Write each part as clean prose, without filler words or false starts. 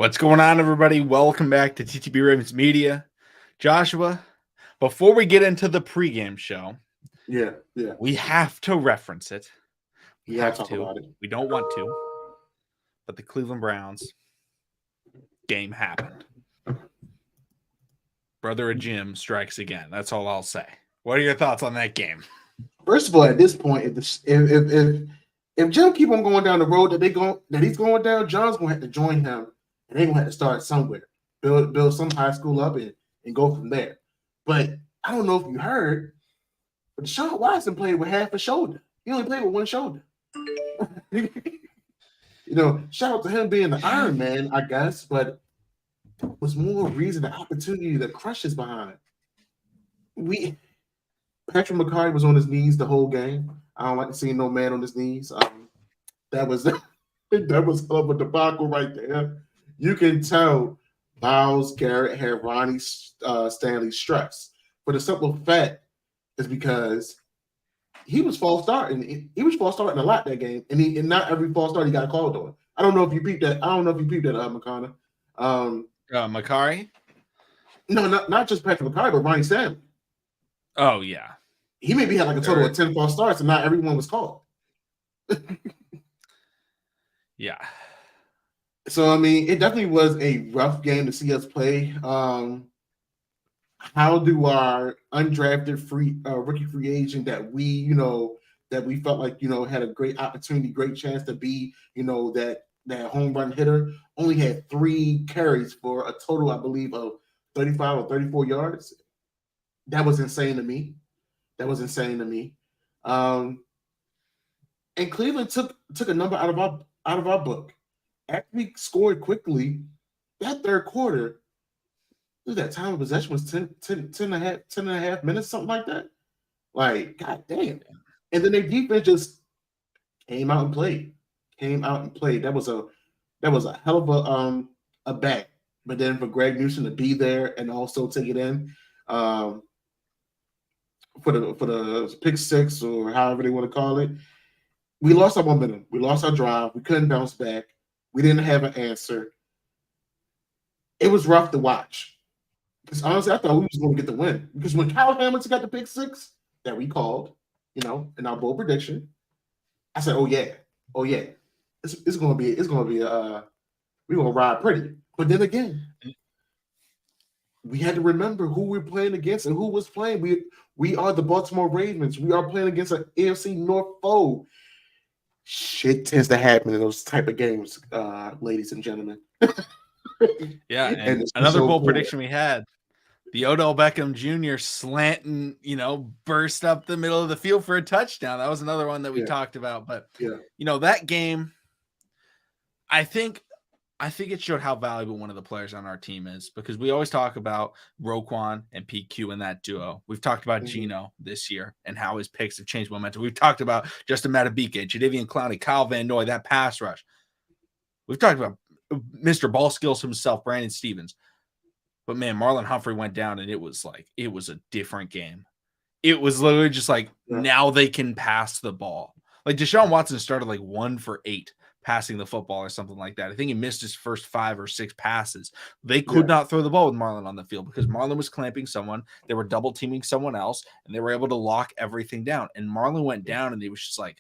What's going on, everybody? Welcome back to TTB Ravens Media. Joshua, before we get into the pregame show, Yeah. we have to reference it. We gotta talk about it. We don't want to, but the Cleveland Browns game happened. Brother of Jim strikes again. That's all I'll say. What are your thoughts on that game? First of all, at this point, if Jim keep on going down the road that he's going down, John's gonna have to join him, and they're gonna have to start somewhere, build some high school up and go from there. But I don't know if you heard, but Deshaun Watson played with half a shoulder. He only played with one shoulder. Shout out to him being the Iron Man, I guess, but was more reason and opportunity to crush his behind. Patrick McCarthy was on his knees the whole game. I don't like to see no man on his knees. That was hell of a debacle right there. You can tell Miles Garrett had Ronnie Stanley stressed. For the simple fact is because he was false starting. He was false starting a lot that game, and not every false start he got called on. I don't know if you peeped that. McConnell. Makari? No, not just Patrick McCarthy, but Ronnie Stanley. Oh, yeah. He maybe had like a total of 10 false starts, and not everyone was called. Yeah. So, I mean, it definitely was a rough game to see us play. How do our undrafted rookie free agent that we felt like, had a great opportunity, great chance to be, that home run hitter, only had 3 carries for a total, I believe, of 35 or 34 yards. That was insane to me. And Cleveland took a number out of our book. After we scored quickly, that third quarter, that time of possession was 10 and a half minutes, something like that. Like, god damn. And then their defense just came out and played. That was a hell of a bet. But then for Greg Newsom to be there and also take it in, for the pick six or however they want to call it, we lost our momentum. We lost our drive. We couldn't bounce back. We didn't have an answer. It was rough to watch. Because honestly, I thought we was going to get the win. Because when Kyle Hamilton got the pick six that we called, in our bold prediction, I said, "Oh yeah, it's going to be we're going to ride pretty." But then again, we had to remember who we're playing against and who was playing. We are the Baltimore Ravens. We are playing against an AFC North foe. Shit tends to happen in those type of games, ladies and gentlemen. Yeah, and another bold prediction we had, the Odell Beckham Jr. slanting, burst up the middle of the field for a touchdown. That was another one that we talked about. But, that game, I think it showed how valuable one of the players on our team is, because we always talk about Roquan and PQ in that duo. We've talked about Geno this year and how his picks have changed momentum. We've talked about Justin Madubuike, Jadeveon Clowney, Kyle Van Noy, that pass rush. We've talked about Mr. Ball Skills himself, Brandon Stevens. But, man, Marlon Humphrey went down, and it was a different game. It was literally just now they can pass the ball. Like, Deshaun Watson started 1 for 8. Passing the football or something like that. I think he missed his first 5 or 6 passes. They could not throw the ball with Marlon on the field because Marlon was clamping someone. They were double teaming someone else, and they were able to lock everything down. And Marlon went down, and he was just like,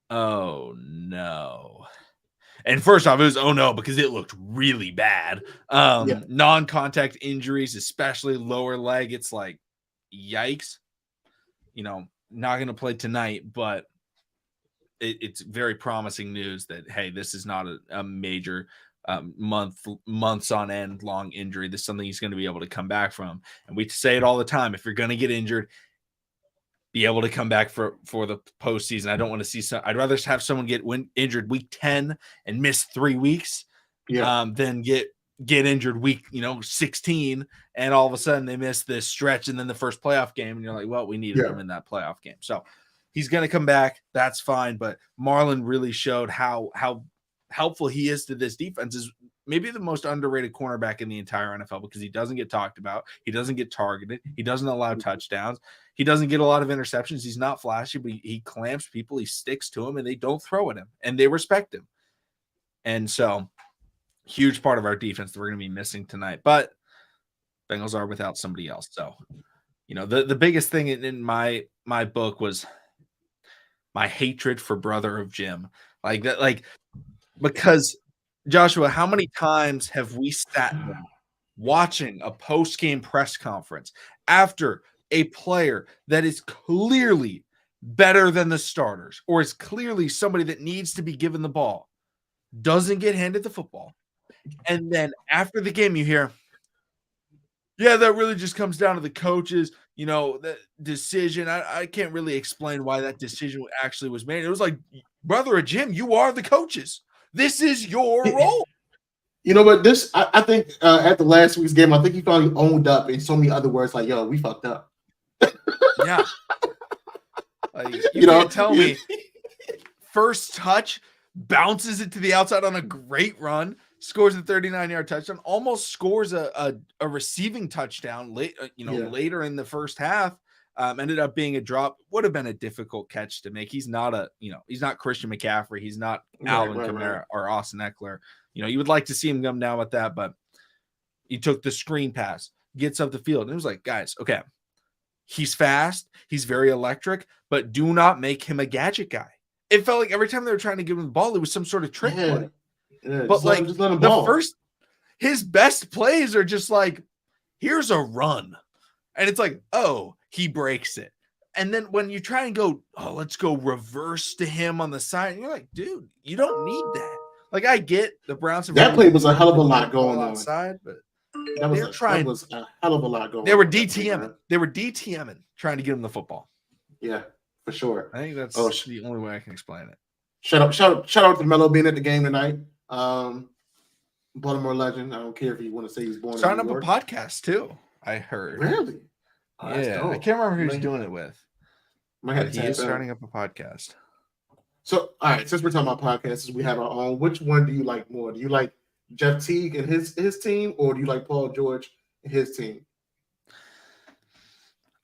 "Oh no!" And first off, it was "oh no" because it looked really bad. Non-contact injuries, especially lower leg. It's like, yikes. Not going to play tonight, but it's very promising news that, hey, this is not a major months on end long injury. This is something he's going to be able to come back from. And we say it all the time. If you're going to get injured, be able to come back for the postseason. I don't want to see I'd rather have someone get injured week 10 and miss 3 weeks than get injured week 16 and all of a sudden they miss this stretch and then the first playoff game and you're like, well, we needed him in that playoff game. So he's going to come back. That's fine. But Marlon really showed how helpful he is to this defense. Is maybe the most underrated cornerback in the entire NFL because he doesn't get talked about. He doesn't get targeted. He doesn't allow touchdowns. He doesn't get a lot of interceptions. He's not flashy, but he clamps people. He sticks to them, and they don't throw at him, and they respect him. And so huge part of our defense that we're going to be missing tonight. But Bengals are without somebody else. So, the biggest thing in my book was my hatred for brother of Jim. Like that, because Joshua, how many times have we sat there watching a post-game press conference after a player that is clearly better than the starters or is clearly somebody that needs to be given the ball, doesn't get handed the football, and then after the game you hear, yeah, that really just comes down to the coaches, the decision. I can't really explain why that decision actually was made. It was like, brother of Jim, you are the coaches. This is your role. But this, I think after last week's game, I think he finally owned up in so many other words like, yo, we fucked up. Yeah. You can't tell me first touch, bounces it to the outside on a great run, scores a 39-yard touchdown, almost scores a receiving touchdown later in the first half. Ended up being a drop. Would have been a difficult catch to make. He's not he's not Christian McCaffrey. He's not Alvin Kamara or Austin Eckler. You would like to see him come down with that, but he took the screen pass, gets up the field, and it was like, guys, okay, he's fast, he's very electric, but do not make him a gadget guy. It felt like every time they were trying to give him the ball, it was some sort of trick play. Yeah, but his best plays are just like, here's a run. And it's like, oh, he breaks it. And then when you try and go, oh, let's go reverse to him on the side, and you're like, dude, you don't need that. Like, I get the Browns. That play was a hell of a lot going on. Outside, but that was a hell of a lot going on. They were DTMing. They were DTMing, trying to get him the football. Yeah, for sure. I think that's the only way I can explain it. Shout out to Melo being at the game tonight. Baltimore legend. I don't care if you want to say he's born. Starting up a podcast too, I heard. Really? Yeah, I can't remember who he's doing it with. He is starting up a podcast. So, all right, since we're talking about podcasts, we have our own. Which one do you like more? Do you like Jeff Teague and his team, or do you like Paul George and his team?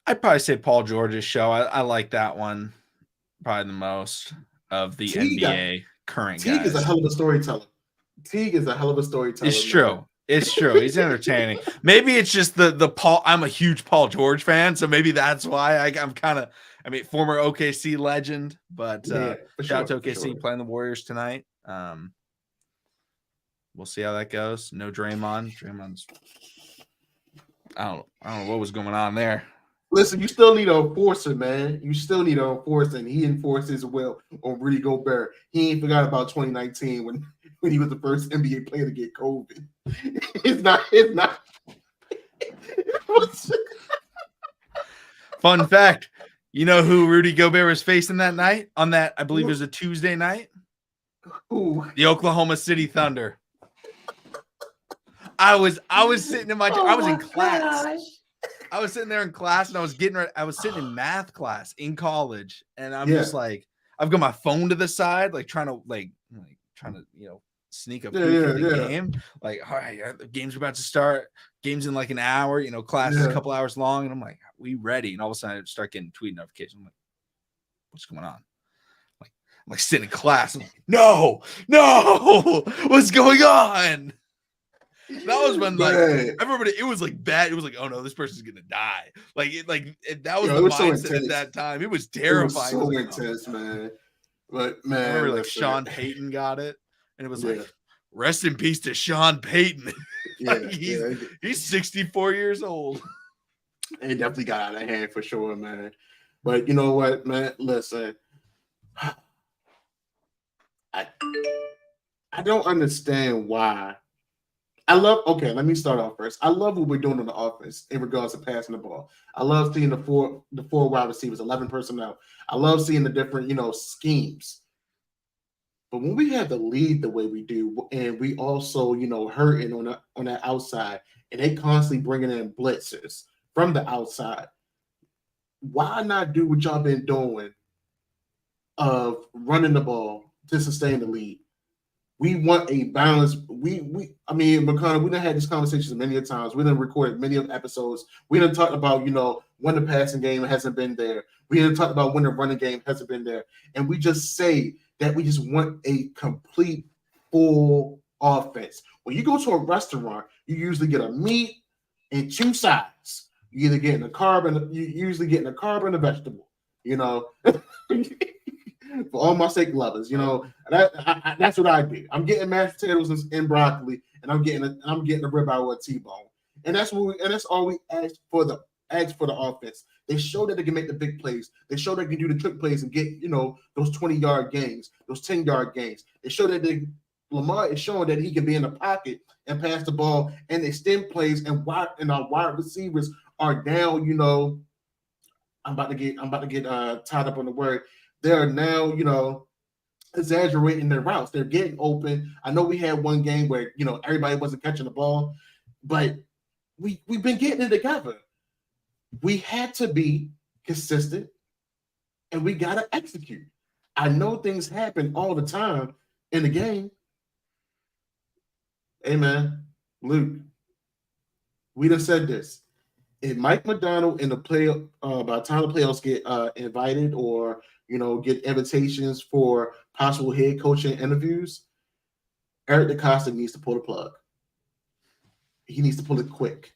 I'd probably say Paul George's show. I like that one probably the most of the NBA current guys. Teague is a hell of a storyteller. It's true. It's true. He's entertaining. Maybe it's just the Paul. I'm a huge Paul George fan, so maybe that's why I'm kind of. I mean, former OKC legend, but shout out to OKC playing the Warriors tonight. We'll see how that goes. No Draymond. Draymond's. I don't know what was going on there. Listen, you still need an enforcer, man. You still need an enforcer, and he enforced his will on Rudy Gobert. He ain't forgot about 2019 when he was the first NBA player to get COVID. It's not. Fun fact. You know who Rudy Gobert was facing that night? On that, I believe it was a Tuesday night? Who? The Oklahoma City Thunder. I was sitting in I was in class. Gosh. I was sitting there in class, and I was sitting in math class in college, and I'm just like, I've got my phone to the side, like trying to sneak up the game. Like, all right, the game's about to start. Game's in like an hour. Class is a couple hours long, and I'm like, we ready? And all of a sudden, I start getting tweet notifications. I'm like, what's going on? I'm like sitting in class. I'm like, no, what's going on? That was when everybody. It was like bad. It was like, oh no, this person's gonna die. That was the mindset at that time. It was terrifying. It was so intense, man. But man, I remember Sean Payton got it, and it was like, rest in peace to Sean Payton. He's 64 years old. He definitely got out of hand for sure, man. But you know what, man? Listen, I don't understand why. Let me start off first. I love what we're doing on the offense in regards to passing the ball. I love seeing the four wide receivers, 11 personnel. I love seeing the different, schemes. But when we have the lead the way we do, and we also, hurting on that outside, and they constantly bringing in blitzers from the outside, why not do what y'all been doing of running the ball to sustain the lead? We want a balance. McConnell, we done had these conversations many times. We done recorded many episodes. We done talked about, when the passing game hasn't been there. We done talked about when the running game hasn't been there. And we just say that we just want a complete, full offense. When you go to a restaurant, you usually get a meat and 2 sides. You either getting a carb and you usually getting a carb and a vegetable. You know, for all my steak lovers, you know that's what I do. I'm getting mashed potatoes and broccoli, and I'm getting a ribeye with a T-bone, and that's all we ask for the offense. They show that they can make the big plays. They show they can do the trick plays and get those 20-yard gains, those 10-yard gains. They show that Lamar is showing that he can be in the pocket and pass the ball and extend plays, and our wide receivers are down. I'm about to get tied up on the word. They're now exaggerating their routes. They're getting open. I know we had one game where everybody wasn't catching the ball, but we've been getting it together. We had to be consistent, and we got to execute. I know things happen all the time in the game. Hey, man, Luke, we done said this. If Mike Macdonald in the by the time the playoffs get invited or get invitations for possible head coaching interviews, Eric DeCosta needs to pull the plug. He needs to pull it quick.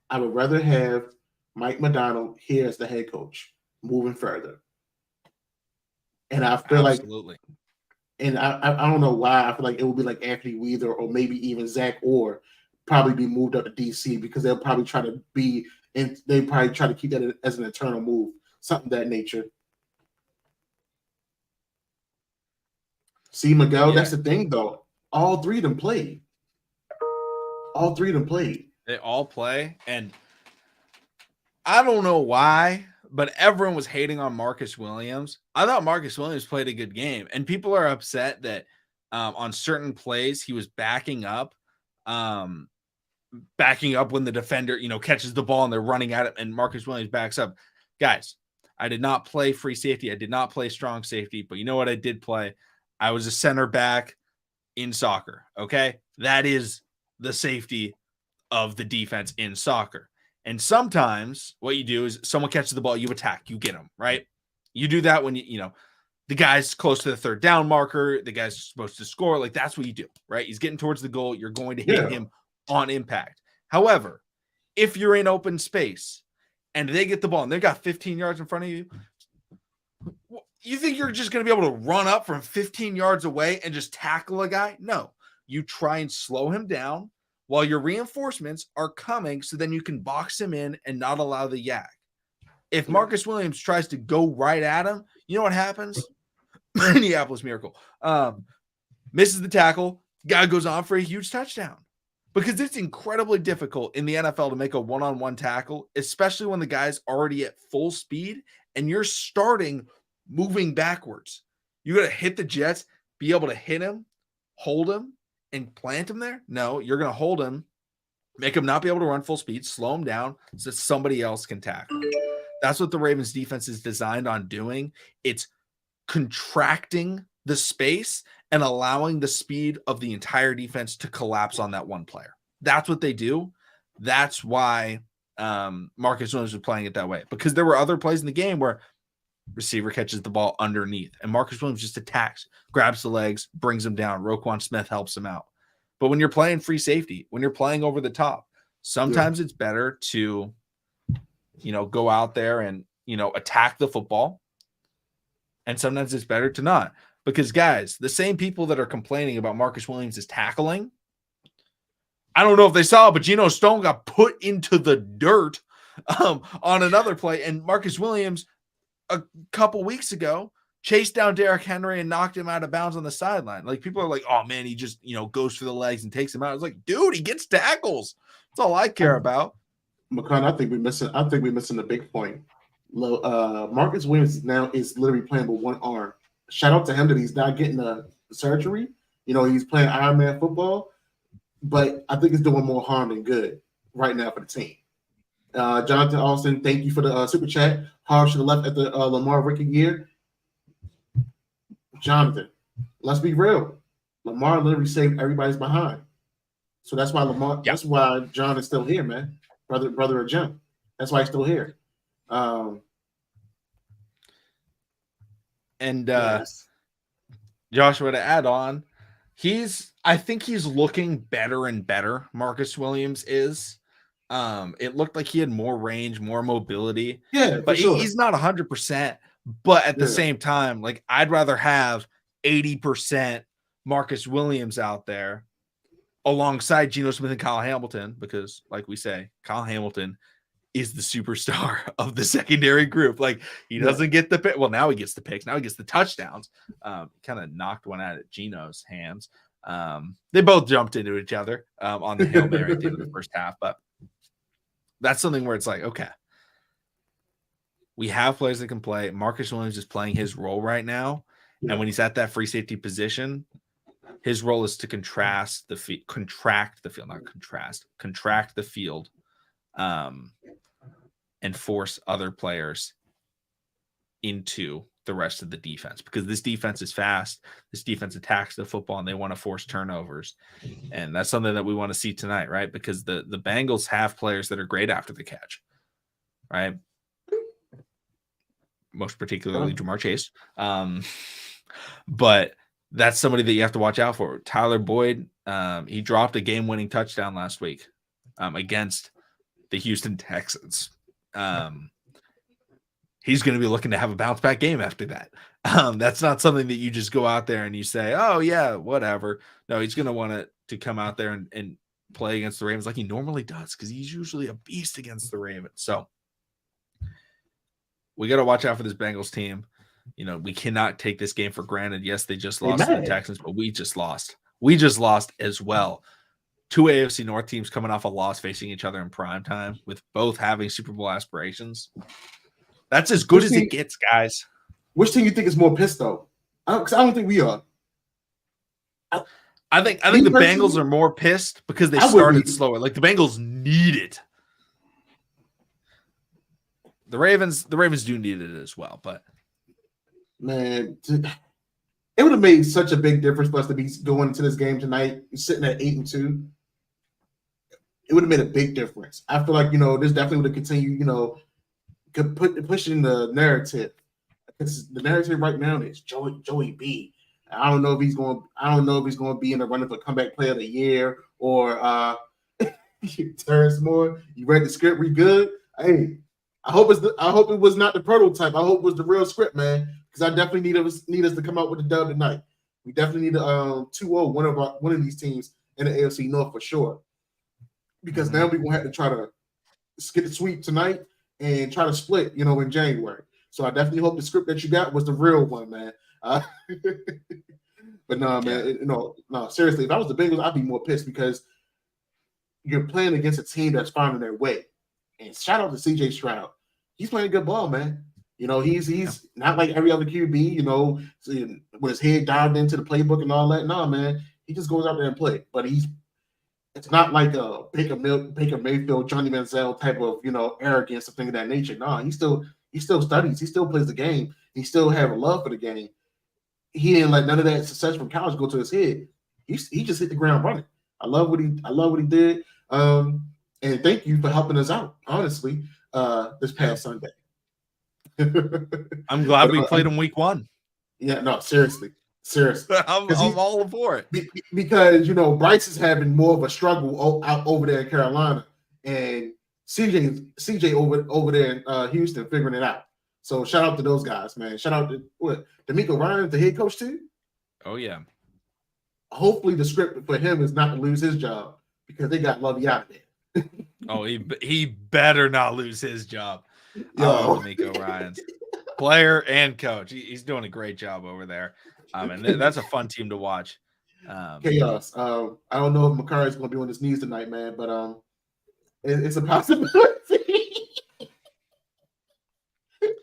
I would rather have Mike Macdonald here as the head coach moving further. And I feel Absolutely. And I don't know why. I feel like it would be like Anthony Weaver or maybe even Zach Orr probably be moved up to DC because they'll probably try to be and they probably try to keep that as an internal move, something of that nature. See, Miguel, that's the thing though. All three of them played. They all play, and I don't know why, but everyone was hating on Marcus Williams. I thought Marcus Williams played a good game, and people are upset that on certain plays he was backing up when the defender catches the ball and they're running at it, and Marcus Williams backs up. Guys, I did not play free safety. I did not play strong safety, but you know what I did play? I was a center back in soccer. Okay, that is the safety of the defense in soccer. And sometimes what you do is someone catches the ball, you attack, you get them, right? You do that when the guy's close to the third down marker, the guy's supposed to score. Like, that's what you do, right? He's getting towards the goal. You're going to hit him on impact. However, if you're in open space and they get the ball and they got 15 yards in front of you, you think you're just going to be able to run up from 15 yards away and just tackle a guy? No. You try and slow him down while your reinforcements are coming, so then you can box him in and not allow the yak. If Marcus Williams tries to go right at him, you know what happens? Minneapolis Miracle. Misses the tackle. Guy goes on for a huge touchdown. Because it's incredibly difficult in the NFL to make a one-on-one tackle, especially when the guy's already at full speed and you're starting moving backwards. You got to hit the Jets, be able to hit him, hold him, and plant him there? No, you're going to hold him, make him not be able to run full speed, slow him down so that somebody else can tackle. That's what the Ravens defense is designed on doing. It's contracting the space and allowing the speed of the entire defense to collapse on that one player. That's what they do. That's why Marcus Williams was playing it that way, because there were other plays in the game where receiver catches the ball underneath and Marcus Williams just attacks, grabs the legs, brings him down. Roquan Smith helps him out. But when you're playing free safety, when you're playing over the top, sometimes it's better to, go out there and, attack the football. And sometimes it's better to not. Because, guys, the same people that are complaining about Marcus Williams' tackling, I don't know if they saw it, but Geno Stone got put into the dirt on another play. And Marcus Williams, a couple weeks ago, chased down Derrick Henry and knocked him out of bounds on the sideline. Like, people are like, oh, man, he just, goes for the legs and takes him out. I was like, dude, he gets tackles. That's all I care about. McCon, I think we're missing a big point. Marcus Williams now is literally playing with one arm. Shout out to him that he's not getting the surgery. He's playing Iron Man football, but I think it's doing more harm than good right now for the team. Jonathan Austin, thank you for the super chat. Hard should have left at the Lamar rookie year. Jonathan, let's be real. Lamar literally saved everybody's behind. So that's why that's why John is still here, man. Brother of Jim. That's why he's still here. Joshua, to add on, I think he's looking better and better. Marcus Williams is. It looked like he had more range, more mobility. Yeah, but for sure. He's not 100%. But at the same time, like I'd rather have 80% Marcus Williams out there alongside Geno Smith and Kyle Hamilton, because, like we say, Kyle Hamilton is the superstar of the secondary group. Like he doesn't get the pick. Well, now he gets the picks. Now he gets the touchdowns. Kind of knocked one out of Geno's hands. They both jumped into each other on the Hail Mary at the end of the first half. But that's something where it's like, okay, we have players that can play. Marcus Williams is playing his role right now. And when he's at that free safety position, his role is to contract the field, and force other players into the rest of the defense, because this defense is fast. This defense attacks the football and they want to force turnovers. And that's something that we want to see tonight, right? Because the Bengals have players that are great after the catch, right? Most particularly Jamar Chase. But that's somebody that you have to watch out for. Tyler Boyd, he dropped a game-winning touchdown last week against the Houston Texans. He's going to be looking to have a bounce-back game after that. That's not something that you just go out there and you say, oh, yeah, whatever. No, he's going to want to come out there and play against the Ravens like he normally does, because he's usually a beast against the Ravens. So we got to watch out for this Bengals team. You know, we cannot take this game for granted. Yes, they just lost to the Texans, but we just lost. We just lost as well. Two AFC North teams coming off a loss facing each other in prime time, with both having Super Bowl aspirations. That's as good as it gets, guys. Which team you think is more pissed, though? Because I don't think we are. I think the Bengals are more pissed because they started slower. Like the Bengals need it. The Ravens do need it as well, but man, it would have made such a big difference for us to be going into this game tonight, sitting at 8-2. It would have made a big difference. I feel like, this definitely would have continued, pushing the narrative. Because the narrative right now is Joey B. I don't know if he's going to be in the running for comeback player of the year or Terrence Moore. You read the script? We good? Hey, I hope it was not the prototype. I hope it was the real script, man. Because I definitely need us to come out with a dub tonight. We definitely need a 2-0 one of these teams in the AFC North for sure. Because now we're gonna have to try to get the sweep tonight and try to split, in January. So I definitely hope the script that you got was the real one, man. But no, man, no, seriously, if I was the Bengals, I'd be more pissed because you're playing against a team that's finding their way. And shout out to CJ Stroud. He's playing good ball, man. He's not like every other QB, with his head dived into the playbook and all that. No, man, he just goes out there and play. But it's not like a Baker Mayfield, Johnny Manziel type of, arrogance or thing of that nature. No, he still studies. He still plays the game. He still have a love for the game. He didn't let none of that success from college go to his head. He just hit the ground running. I love what he did. And thank you for helping us out, honestly, this past Sunday. I'm glad we played him week 1. Yeah, no, seriously. I'm all for it. Because, Bryce is having more of a struggle out over there in Carolina, and CJ over there in Houston figuring it out. So shout out to those guys, man. Shout out to D'Amico Ryan, the head coach too. Oh yeah. Hopefully the script for him is not to lose his job because they got Lovey out of there. Oh, he better not lose his job. D'Amico Ryan's player and coach. He's doing a great job over there. And that's a fun team to watch. Chaos. I don't know if Makari's going to be on his knees tonight, man, but it's a possibility.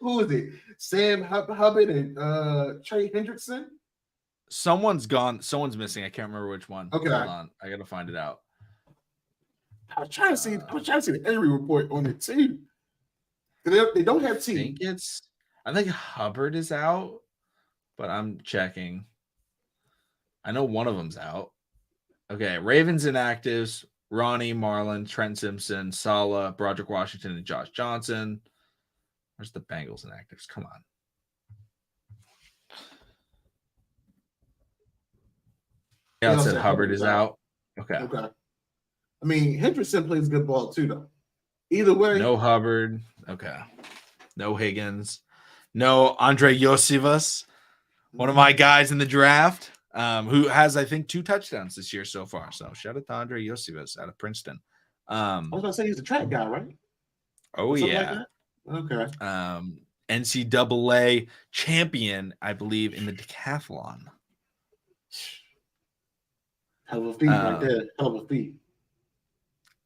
Who is it? Sam Hubbard and Trey Hendrickson? Someone's gone. Someone's missing. I can't remember which one. Okay. Hold on. I got to find it out. I was trying to see the injury report on it too. They don't have team. I think Hubbard is out, but I'm checking. I know one of them's out. Okay, Ravens inactives: Ronnie, Marlon, Trent Simpson, Saleh, Broderick Washington, and Josh Johnson. Where's the Bengals inactives? Come on. Yeah, it said Hubbard is out. Okay. I mean, Hendrickson plays good ball too, though. Either way. No Hubbard. Okay. No Higgins. No Andre Yosivas, one of my guys in the draft, who has, I think, 2 touchdowns this year so far. So shout out to Andre Yosivas out of Princeton. I was going to say he's a track guy, right? Oh, yeah. Like okay. NCAA champion, I believe, in the decathlon. Hell of a feat right there. Hell of a feat.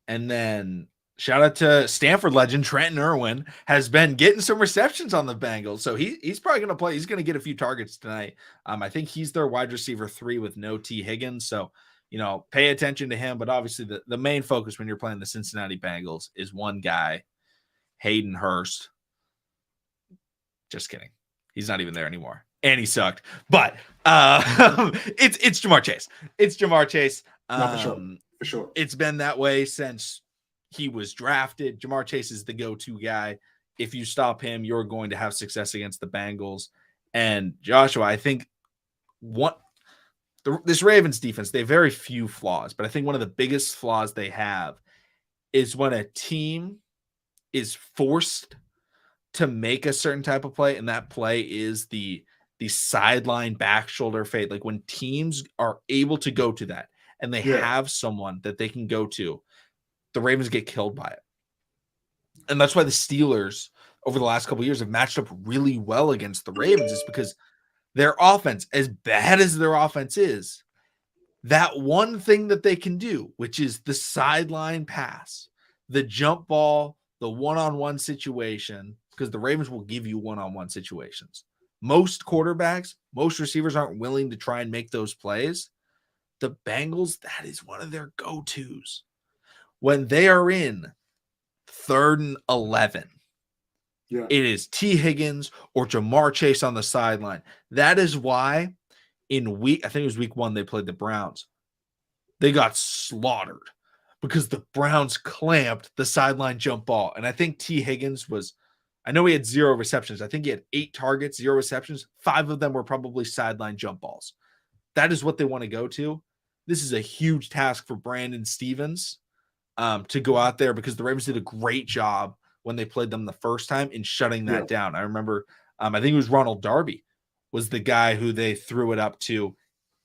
And then shout out to Stanford legend Trenton Irwin, has been getting some receptions on the Bengals. So he's probably going to play. He's going to get a few targets tonight. I think he's their wide receiver 3 with no T. Higgins. So, pay attention to him. But obviously the main focus when you're playing the Cincinnati Bengals is one guy, Hayden Hurst. Just kidding. He's not even there anymore. And he sucked. But it's Jamar Chase. It's Jamar Chase. For sure. It's been that way since he was drafted. Jamar Chase is the go-to guy. If you stop him, you're going to have success against the Bengals. And Joshua, I think this Ravens defense, they have very few flaws, but I think one of the biggest flaws they have is when a team is forced to make a certain type of play, and that play is the sideline back shoulder fade. Like when teams are able to go to that and they have someone that they can go to, the Ravens get killed by it. And that's why the Steelers over the last couple of years have matched up really well against the Ravens, is because their offense, as bad as their offense is, that one thing that they can do, which is the sideline pass, the jump ball, the one-on-one situation, because the Ravens will give you one-on-one situations. Most quarterbacks, most receivers aren't willing to try and make those plays. The Bengals, that is one of their go-tos. When they are in 3rd and 11, it is T. Higgins or Jamar Chase on the sideline. That is why I think it was week 1, they played the Browns. They got slaughtered because the Browns clamped the sideline jump ball. And I think T. Higgins I know he had 0 receptions. I think he had 8 targets, 0 receptions. 5 of them were probably sideline jump balls. That is what they want to go to. This is a huge task for Brandon Stevens to go out there, because the Ravens did a great job when they played them the first time in shutting that down. I remember, I think it was Ronald Darby was the guy who they threw it up to,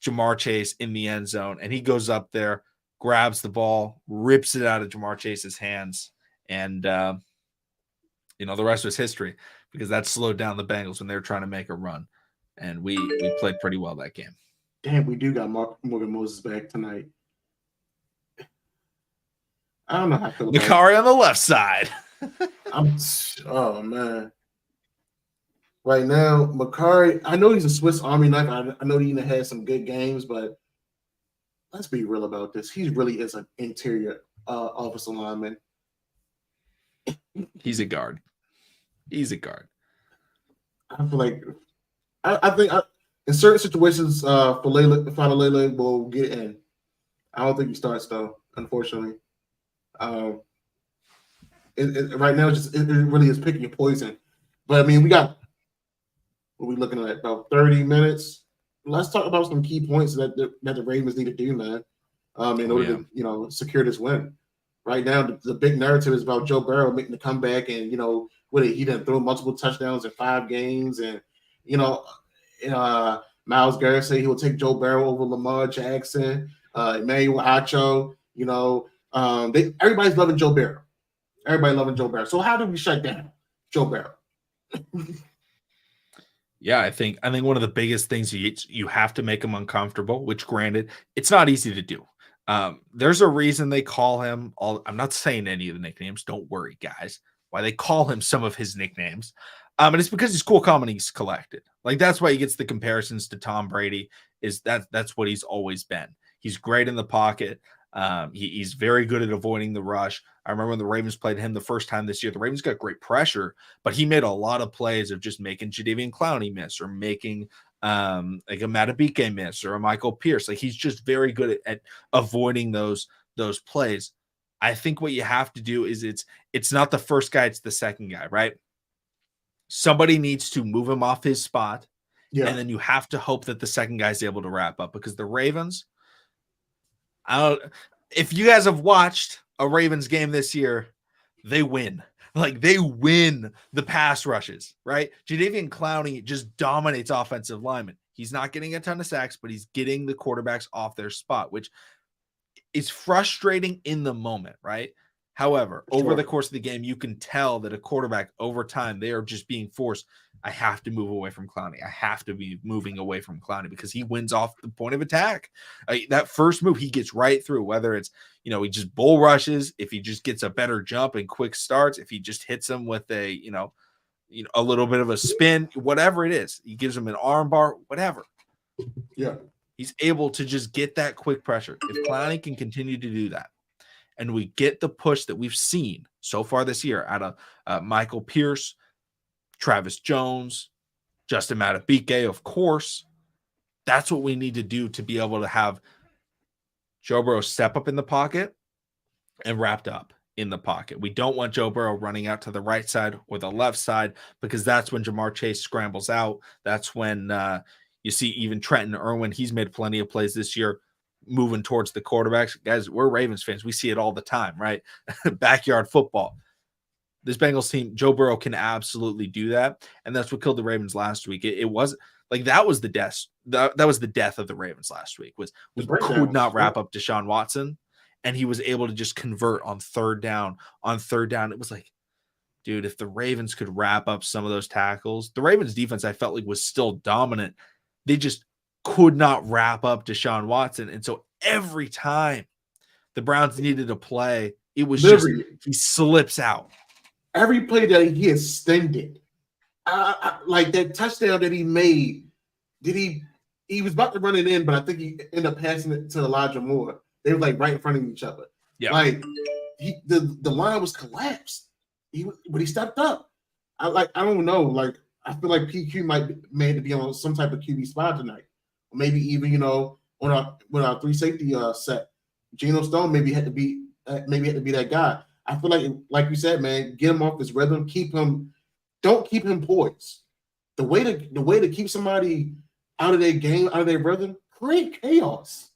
Jamar Chase in the end zone, and he goes up there, grabs the ball, rips it out of Jamar Chase's hands, and the rest was history, because that slowed down the Bengals when they were trying to make a run, and we played pretty well that game. Damn, we do got Morgan Moses back tonight. I don't know how I feel about Nakari on the left side. Oh man. Right now, Makari, I know he's a Swiss Army knife. I know he had some good games, but let's be real about this. He really is an interior offensive lineman. He's a guard. He's a guard. I feel like I think in certain situations, Falele will get in. I don't think he starts though, unfortunately. Right now, it really is picking your poison. But I mean, we got what we looking at, about 30 minutes. Let's talk about some key points that the Ravens need to do, man, in order to secure this win. Right now, the big narrative is about Joe Burrow making the comeback, and he didn't throw multiple touchdowns in 5 games, and Myles Garrett said he will take Joe Burrow over Lamar Jackson, Emmanuel Acho. Everybody's loving Joe Burrow. Everybody loving Joe Burrow. So how do we shut down Joe Burrow? Yeah, I think one of the biggest things you have to make him uncomfortable, which granted, it's not easy to do. There's a reason they call him I'm not saying any of the nicknames. Don't worry, guys. Why they call him some of his nicknames. And it's because he's cool, calm, and he's collected. Like, that's why he gets the comparisons to Tom Brady, is that's what he's always been. He's great in the pocket. He's very good at avoiding the rush. I remember when the Ravens played him the first time this year, the Ravens got great pressure, but he made a lot of plays of just making Jadeveon Clowney miss, or making like a Matabike miss, or a Michael Pierce. Like, he's just very good at avoiding those plays. I think what you have to do is it's not the first guy, it's the second guy, right? Somebody needs to move him off his spot, and then you have to hope that the second guy's able to wrap up, because the Ravens, If you guys have watched a Ravens game this year, they win. Like, they win the pass rushes, right? Jadeveon Clowney just dominates offensive linemen. He's not getting a ton of sacks, but he's getting the quarterbacks off their spot, which is frustrating in the moment, right? However, over the course of the game, you can tell that a quarterback over time, they are just being forced. I have to move away from Clowney. I have to be moving away from Clowney because he wins off the point of attack. That first move, he gets right through, whether it's, he just bull rushes, if he just gets a better jump and quick starts, if he just hits him with a little bit of a spin, whatever it is, he gives him an arm bar, whatever. Yeah. He's able to just get that quick pressure. If Clowney can continue to do that, and we get the push that we've seen so far this year out of Michael Pierce, Travis Jones, Justin Madubuike, of course, that's what we need to do to be able to have Joe Burrow step up in the pocket and wrapped up in the pocket. We don't want Joe Burrow running out to the right side or the left side, because that's when Jamar Chase scrambles out. That's when you see even Trenton Irwin. He's made plenty of plays this year moving towards the quarterbacks. Guys, we're Ravens fans. We see it all the time, right? Backyard football. This Bengals team, Joe Burrow can absolutely do that. And that's what killed the Ravens last week. It was like, that was the death. That was the death of the Ravens last week, was we could not wrap up Deshaun Watson, and he was able to just convert on third down. On third down, it was like, dude, if the Ravens could wrap up some of those tackles, the Ravens defense, I felt like, was still dominant. They just could not wrap up Deshaun Watson. And so every time the Browns needed to play, it was just, he slips out. Every play that he extended, like that touchdown that he made, he was about to run it in, but I think he ended up passing it to Elijah Moore. They were like right in front of each other. Yeah. Like the line was collapsed. But he stepped up. I don't know. Like, I feel like PQ might be on some type of QB spot tonight. Or maybe even, on our three safety set. Geno Stone maybe had to be that guy. I feel like you said, man, get him off his rhythm, don't keep him poised. The way to keep somebody out of their game, out of their rhythm, create chaos.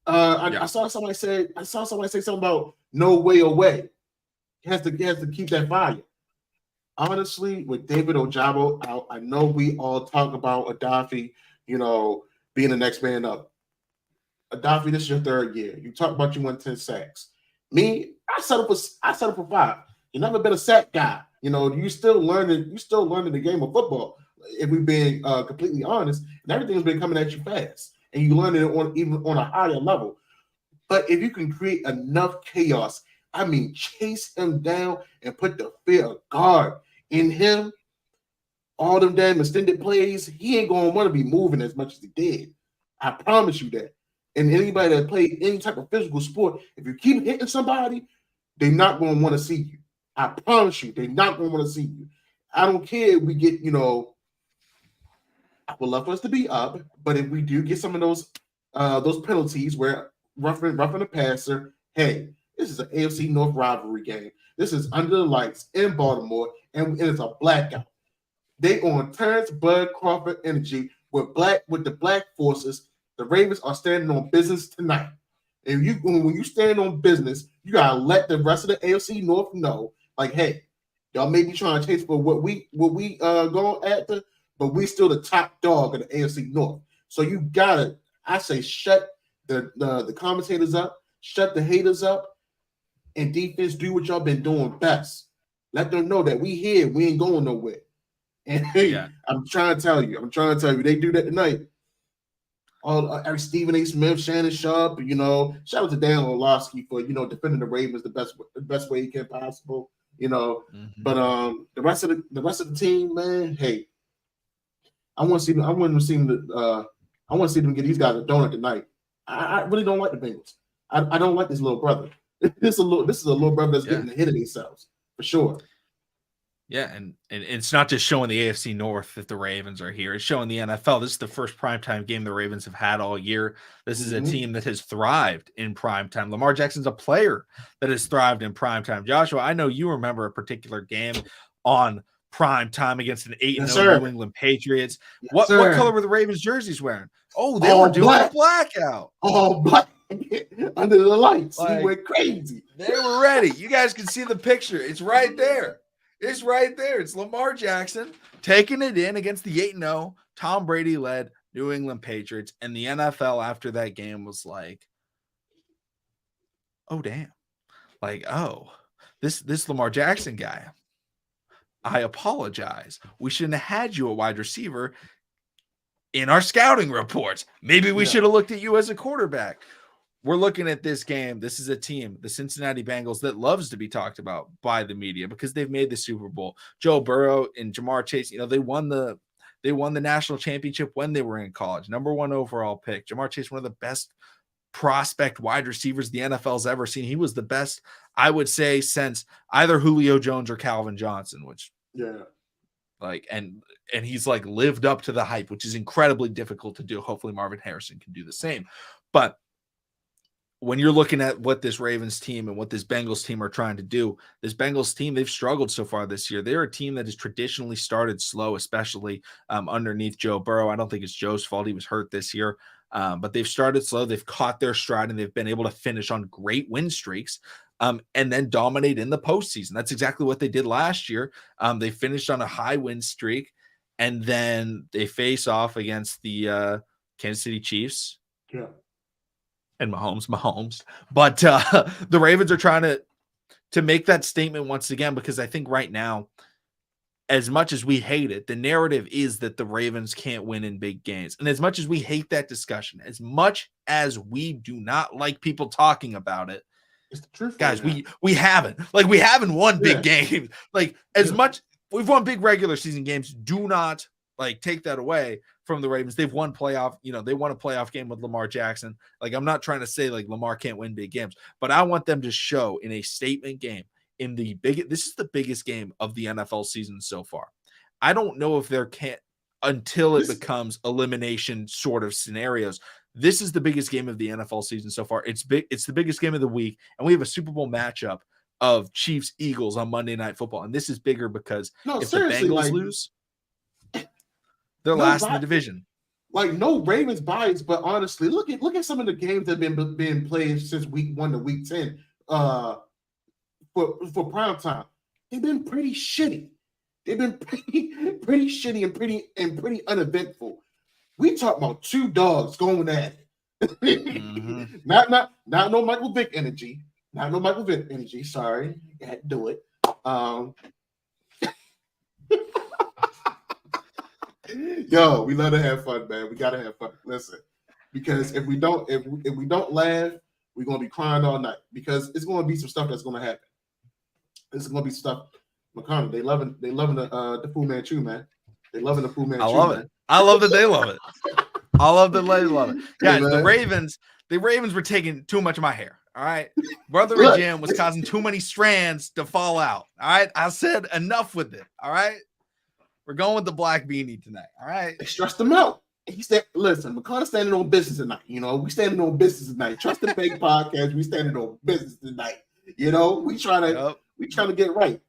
I saw somebody say something about no way away. He has to keep that fire. Honestly, with David Ojabo out, I know we all talk about Adafi, being the next man up. Adafi, this is your third year. You talk about you won 10 sacks. Me, I set up for 5. You never been a sack guy. You still learning the game of football. If we're being completely honest, and everything's been coming at you fast, and you learn it even on a higher level. But if you can create enough chaos, I mean, chase him down and put the fear of God in him, all them damn extended plays, he ain't going to want to be moving as much as he did. I promise you that. And anybody that played any type of physical sport, if you keep hitting somebody, they're not going to want to see you. I promise you, they're not going to want to see you. I don't care if we get, I would love for us to be up, but if we do get some of those penalties where roughing the passer, hey, this is an AFC North rivalry game. This is under the lights in Baltimore, and it's a blackout. They on Terrence Bud Crawford energy with the black forces. The Ravens are standing on business tonight. And when you stand on business, you gotta let the rest of the AFC North know, like, hey, y'all may be trying to chase for what we going after, but we still the top dog of the AFC North. So you gotta, I say, shut the commentators up, shut the haters up, and defense, do what y'all been doing best. Let them know that we here, we ain't going nowhere. And hey, yeah. I'm trying to tell you, they do that tonight. Eric Stephen A. Smith, Shannon Sharp, shout out to Dan Orlovsky for defending the Ravens the best way he can possible. Mm-hmm. But the rest of the team, man, hey, I want to see them get these guys a donut tonight. I really don't like the Bengals. I don't like this little brother. This is a little brother that's getting ahead of themselves for sure. Yeah, and it's not just showing the AFC North that the Ravens are here. It's showing the NFL. This is the first primetime game the Ravens have had all year. This is a team that has thrived in primetime. Lamar Jackson's a player that has thrived in primetime. Joshua, I know you remember a particular game on primetime against an 8-0 New England Patriots. What color were the Ravens jerseys wearing? Oh, they were doing a blackout. Oh, black. under the lights. Like, he went crazy. They were ready. You guys can see the picture. It's right there. It's right there. It's Lamar Jackson taking it in against the 8-0 Tom Brady led New England Patriots. And the NFL after that game was like, oh, damn. Like, oh, this Lamar Jackson guy, I apologize. We shouldn't have had you a wide receiver in our scouting reports. Maybe we should have looked at you as a quarterback. We're looking at this game. This is a team, the Cincinnati Bengals, that loves to be talked about by the media because they've made the Super Bowl. Joe Burrow and Jamar Chase, they won the national championship when they were in college. Number 1 overall pick. Jamar Chase, one of the best prospect wide receivers the NFL's ever seen. He was the best, I would say, since either Julio Jones or Calvin Johnson, which and he's like lived up to the hype, which is incredibly difficult to do. Hopefully Marvin Harrison can do the same. But when you're looking at what this Ravens team and what this Bengals team are trying to do, this Bengals team, they've struggled so far this year. They're a team that has traditionally started slow, especially underneath Joe Burrow. I don't think it's Joe's fault. He was hurt this year. But they've started slow. They've caught their stride, and they've been able to finish on great win streaks and then dominate in the postseason. That's exactly what they did last year. They finished on a high win streak, and then they face off against the Kansas City Chiefs. Yeah. And Mahomes. But the Ravens are trying to make that statement once again, because I think right now, as much as we hate it, the narrative is that the Ravens can't win in big games. And as much as we hate that discussion, as much as we do not like people talking about it, it's the truth, guys, we haven't won big games. Like, as much we've won big regular season games, do not take that away from the Ravens. They've won playoff, they won a playoff game with Lamar Jackson. Like, I'm not trying to say Lamar can't win big games, but I want them to show in a statement game this is the biggest game of the NFL season so far. I don't know if there can't until it becomes elimination sort of scenarios. This is the biggest game of the NFL season so far. It's big. It's the biggest game of the week. And we have a Super Bowl matchup of Chiefs Eagles on Monday Night Football. And this is bigger because if the Bengals lose, they're last in the division. No Ravens bias, but honestly, look at some of the games that have been being played since week 1 to week 10 for prime time. They've been pretty shitty. They've been pretty shitty and pretty uneventful. We talk about 2 dogs going at it. Mm-hmm. Not no Michael Vick energy. Not no Michael Vick energy. Sorry, I had to do it. Yo, we love to have fun, man. We gotta have fun. Listen, because if we don't laugh, we're gonna be crying all night. Because it's gonna be some stuff that's gonna happen. This is gonna be stuff. McConnell, they loving the Fu Manchu, man. They loving the Fu Manchu. I love it. Man. I love that they love it. I love that they love it. Guys, the Ravens were taking too much of my hair. All right. Brother Jim was causing too many strands to fall out. All right. I said enough with it. All right. We're going with the black beanie tonight. All right. They stressed him out. He said, listen, McConnell standing on business tonight. We standing on business tonight. Trust the Big Podcast. We standing on business tonight. We trying to get right.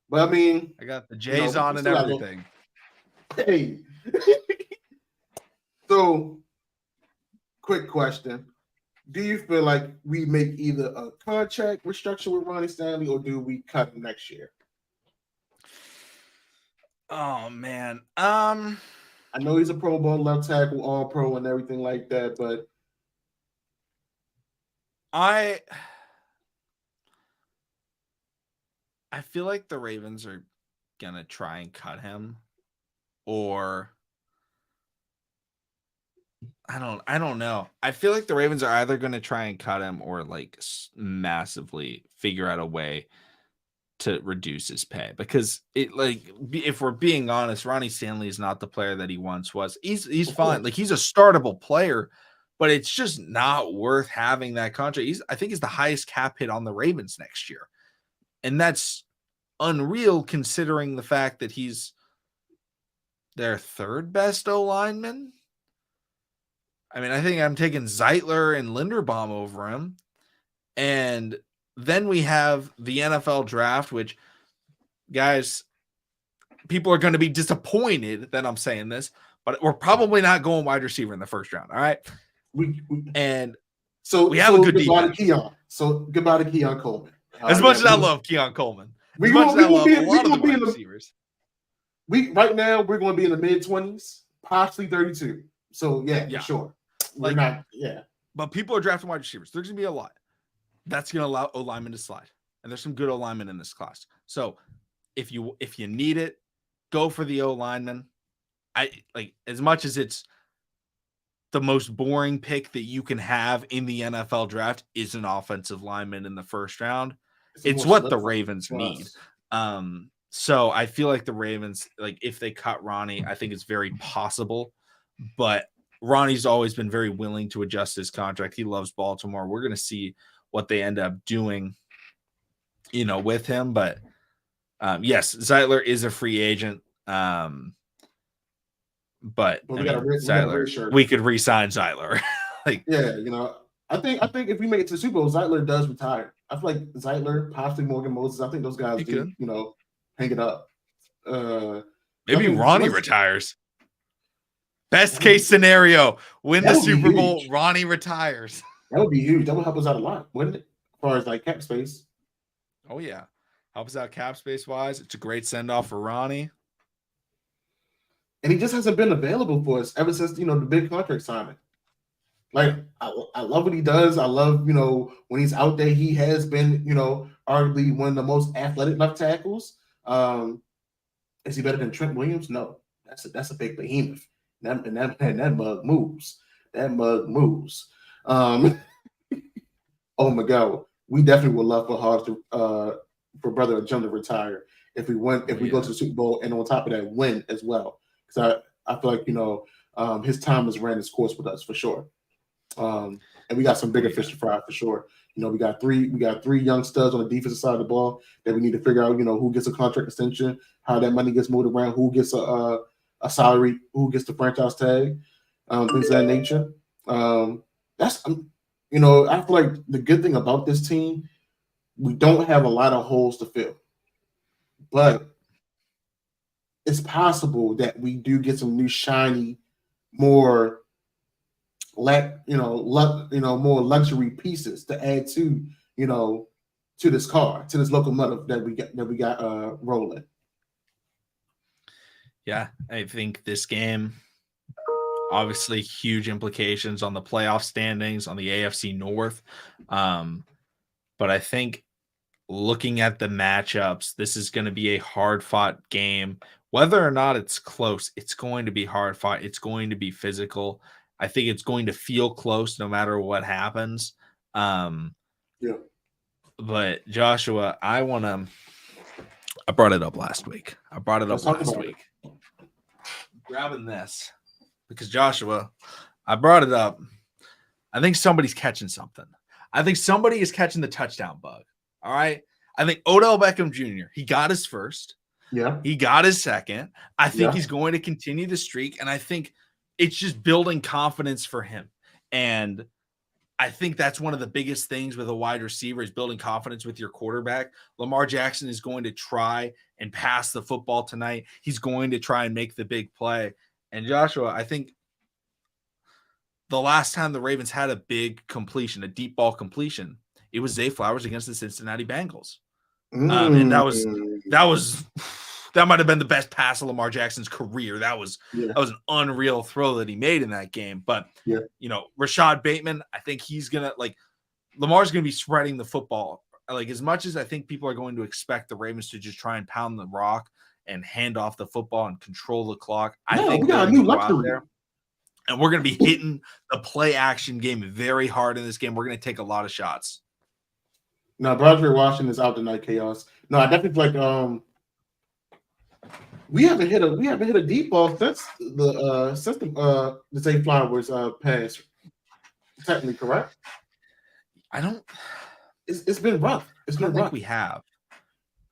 But I mean, I got the J's on and everything. Hey. So, quick question. Do you feel like we make either a contract restructure with Ronnie Stanley, or do we cut him next year? Oh, man. I know he's a Pro Bowl left tackle, all pro and everything like that, but I feel like the Ravens are going to try and cut him, or I don't know. I feel like the Ravens are either going to try and cut him or massively figure out a way to reduce his pay, because if we're being honest, Ronnie Stanley is not the player that he once was. He's fine. He's a startable player, but it's just not worth having that contract. I think he's the highest cap hit on the Ravens next year. And that's unreal considering the fact that he's their third best O-lineman. I mean, I think I'm taking Zeitler and Linderbaum over him. And then we have the NFL draft, which, guys, people are going to be disappointed that I'm saying this, but we're probably not going wide receiver in the first round. All right. And So we have a good goodbye defense. to Keon. So goodbye to Keon Coleman. As much as I love Keon Coleman, as much as I love a lot of the wide receivers. Right now we're going to be in the mid-20s, possibly 32. So yeah, for sure. We're not. But people are drafting wide receivers. There's going to be a lot. That's going to allow O linemen to slide, and there's some good O linemen in this class. So if you need it, go for the O lineman. I like, as much as it's the most boring pick that you can have in the NFL draft is an offensive lineman in the first round. It's what the Ravens need. So I feel like the Ravens, like if they cut Ronnie, I think it's very possible. But Ronnie's always been very willing to adjust his contract. He loves Baltimore. We're going to see what they end up doing, with him. But yes, Zeitler is a free agent. But we could re-sign Zeitler. I think if we make it to the Super Bowl, Zeitler does retire. I feel like Zeitler, possibly Morgan Moses. I think those guys hang it up. Maybe Ronnie retires. Best case scenario, win the Super Bowl, Ronnie retires. That would be huge. That would help us out a lot, wouldn't it? As far as like cap space. Oh yeah, help us out cap space wise. It's a great send off for Ronnie. And he just hasn't been available for us ever since, the big contract signing. Like, I love what he does. I love, when he's out there, he has been, arguably one of the most athletic left tackles. Is he better than Trent Williams? No. That's a big behemoth. That mug moves. That mug moves. Oh my God. We definitely would love for Brother Jim to retire if we go to the Super Bowl and on top of that win as well. Because I feel like his time has ran its course with us for sure, and we got some bigger fish to fry for sure. We got three young studs on the defensive side of the ball that we need to figure out. Who gets a contract extension, how that money gets moved around, who gets a salary, who gets the franchise tag, things of that nature. I feel like the good thing about this team, we don't have a lot of holes to fill, but it's possible that we do get some new shiny, more more luxury pieces to add to this car, to this locomotive that we got rolling. Yeah, I think this game obviously huge implications on the playoff standings on the AFC North. But I think looking at the matchups, this is going to be a hard-fought game. Whether or not it's close, it's going to be hard-fought. It's going to be physical. I think it's going to feel close no matter what happens. But Joshua, I brought it up last week. Grabbing this because Joshua, I brought it up. I think somebody's catching something. I think somebody is catching the touchdown bug. All right. I think Odell Beckham Jr., he got his first. Yeah. He got his second. I think he's going to continue the streak. And I think it's just building confidence for him. And I think that's one of the biggest things with a wide receiver is building confidence with your quarterback. Lamar Jackson is going to try and pass the football tonight. He's going to try and make the big play. And Joshua, I think the last time the Ravens had a big completion, a deep ball completion, it was Zay Flowers against the Cincinnati Bengals. And that might have been the best pass of Lamar Jackson's career. That was an unreal throw that he made in that game. But Rashad Bateman, I think he's gonna Lamar's gonna be spreading the football. Like, as much as I think people are going to expect the Ravens to just try and pound the rock and hand off the football and control the clock, I think we got a new luxury there. And we're going to be hitting the play action game very hard in this game. We're going to take a lot of shots. No, Broderick Washington is out tonight, Chaos. No, I definitely feel like we haven't hit a deep ball since the Zay Flowers pass. Technically correct. It's been rough. It's been rough. We have.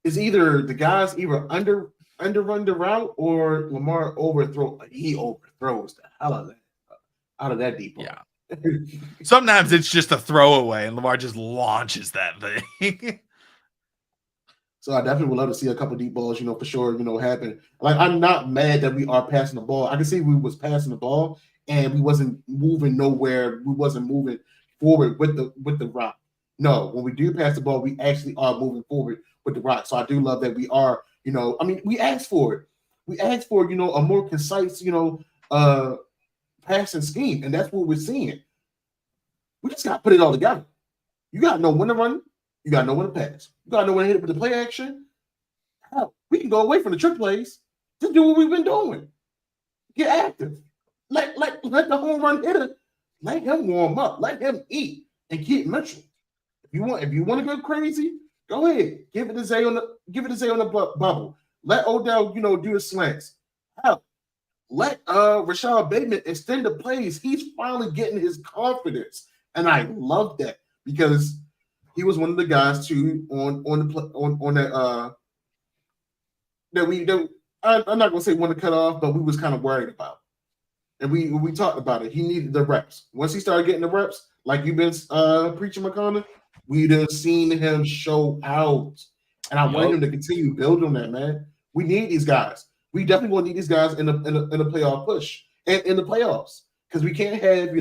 It's either the guys underrun the route or Lamar overthrows. He overthrows the hell out of that deep ball. Yeah. Sometimes it's just a throwaway and Lamar just launches that thing. So I definitely would love to see a couple deep balls, for sure, happen. Like, I'm not mad that we are passing the ball. I can see we was passing the ball and we wasn't moving nowhere. We wasn't moving forward with the rock. No, when we do pass the ball, we actually are moving forward with the rock. So I do love that we are, we asked for it. We asked for, a more concise, passing scheme, and that's what we're seeing. We just got to put it all together. You got to know when to run. You got to know when to pass. You got to know when to hit it with the play action. Hell, we can go away from the trick plays. Just do what we've been doing. Get active. Let the home run hitter, let him warm up. Let him eat and keep Mitchell. If you want to go crazy, go ahead. Give it to Zay on the bubble. Let Odell, do the slants. Hell, let Rashad Bateman extend the plays. He's finally getting his confidence, and I love that because he was one of the guys too on that I'm not gonna say want to cut off, but we was kind of worried about. And we talked about it. He needed the reps. Once he started getting the reps, like you've been preaching, McConnell, we'd have seen him show out. And I want him to continue building on that, man. We need these guys. We definitely will need these guys in the playoff push and in the playoffs. Because we can't have,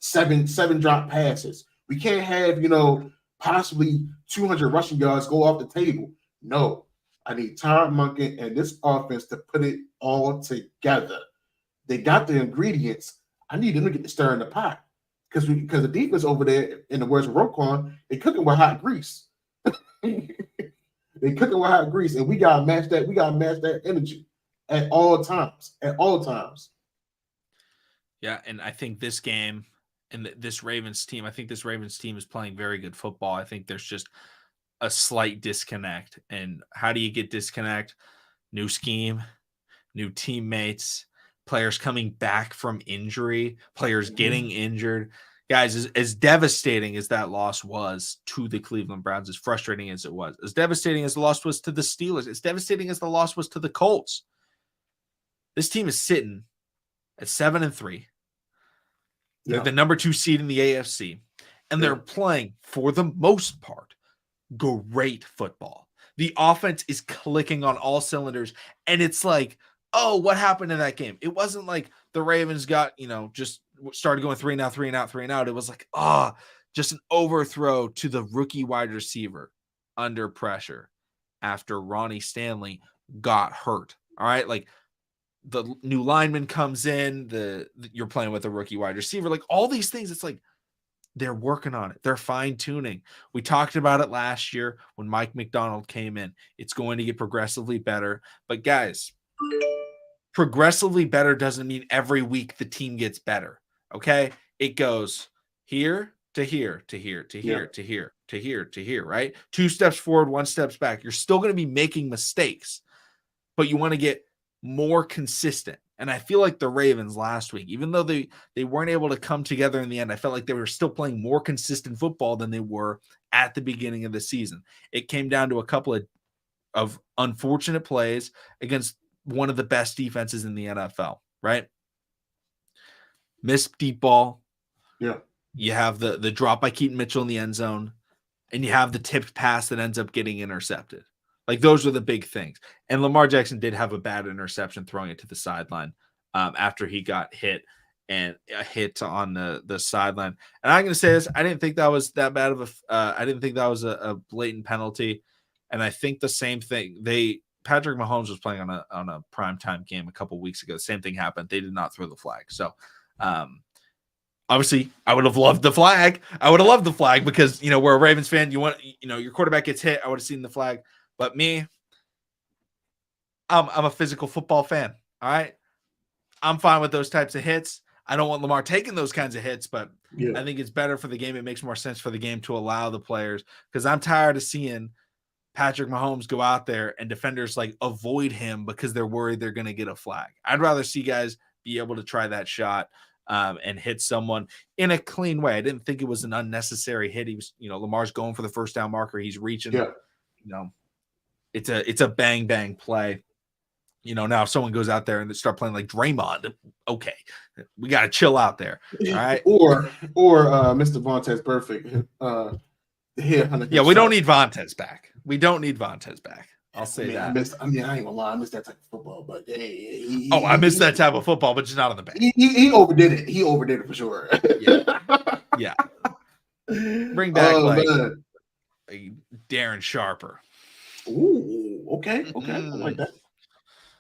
seven drop passes. We can't have, possibly 200 rushing yards go off the table. No. I need Todd Monken and this offense to put it all together. They got the ingredients. I need them to get the stir in the pot because the defense over there, in the words of Roquan, they cooking with hot grease. They cooking with hot grease, and we gotta match that. We gotta match that energy at all times. At all times. Yeah, and I think this game and this Ravens team, is playing very good football. I think there's just a slight disconnect. And how do you get disconnect? New scheme, new teammates, players coming back from injury, players getting injured. Guys, as devastating as that loss was to the Cleveland Browns, as frustrating as it was, as devastating as the loss was to the Steelers, as devastating as the loss was to the Colts, this team is sitting at 7-3. They're the number 2 seed in the AFC, and they're playing, for the most part, great football. The offense is clicking on all cylinders, and it's like, oh, what happened in that game? It wasn't like the Ravens got, just started going 3 and out. It was like, just an overthrow to the rookie wide receiver under pressure after Ronnie Stanley got hurt. All right, like the new lineman comes in, you're playing with a rookie wide receiver, like all these things. It's like, they're working on it. They're fine-tuning. We talked about it last year when Mike McDonald came in. It's going to get progressively better. But guys, progressively better doesn't mean every week the team gets better. Okay? It goes here to here to here to here to here to here to here, right? 2 steps forward, 1 step back. You're still going to be making mistakes, but you want to get more consistent. And I feel like the Ravens last week, even though they weren't able to come together in the end, I felt like they were still playing more consistent football than they were at the beginning of the season. It came down to a couple of unfortunate plays against one of the best defenses in the NFL, right? Missed deep ball. Yeah. You have the drop by Keaton Mitchell in the end zone, and you have the tipped pass that ends up getting intercepted. Like, those are the big things. And Lamar Jackson did have a bad interception throwing it to the sideline after he got hit and a hit on the sideline. And I'm going to say this, I didn't think that was that bad of I didn't think that was a blatant penalty. And I think the same thing, Patrick Mahomes was playing on a primetime game a couple weeks ago. The same thing happened. They did not throw the flag. So obviously I would have loved the flag. Because, we're a Ravens fan. You want, your quarterback gets hit. I would have seen the flag. But me, I'm a physical football fan. All right. I'm fine with those types of hits. I don't want Lamar taking those kinds of hits, but I think it's better for the game. It makes more sense for the game to allow the players, because I'm tired of seeing Patrick Mahomes go out there and defenders like avoid him because they're worried they're going to get a flag. I'd rather see guys be able to try that shot and hit someone in a clean way. I didn't think it was an unnecessary hit. He was, Lamar's going for the first down marker. He's reaching, It's a bang bang play. Now if someone goes out there and they start playing like Draymond, okay, we got to chill out there. All right. Or Mr. Vontaze Perfect. We don't need Vontaze back. I'll say that. I ain't gonna lie, I missed that type of football, but I missed that type of football, but just not on the bench. He overdid it. He overdid it for sure. Yeah. Bring back man. Darren Sharper. Ooh, okay. I like that.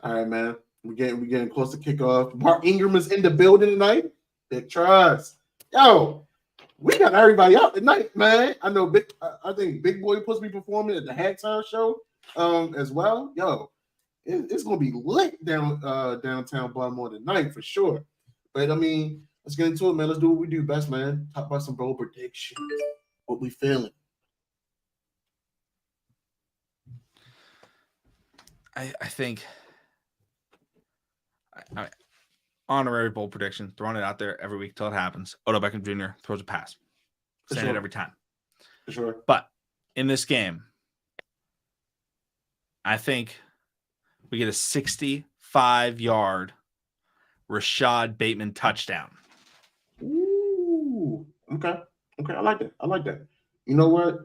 All right, man. We're getting close to kickoff. Mark Ingram is in the building tonight. Big trust. Yo, we got everybody out tonight, man. I know I think Big Boy supposed to be performing at the halftime show as well. Yo, it's gonna be lit downtown Baltimore tonight for sure. But I mean, let's get into it, man. Let's do what we do best, man. Talk about some bold predictions. What we feeling? I think honorary bold prediction, throwing it out there every week till it happens. Odell Beckham Jr. throws a pass. Saying it every time. For sure. But in this game, I think we get a 65-yard Rashad Bateman touchdown. Ooh. Okay. I like that. You know what?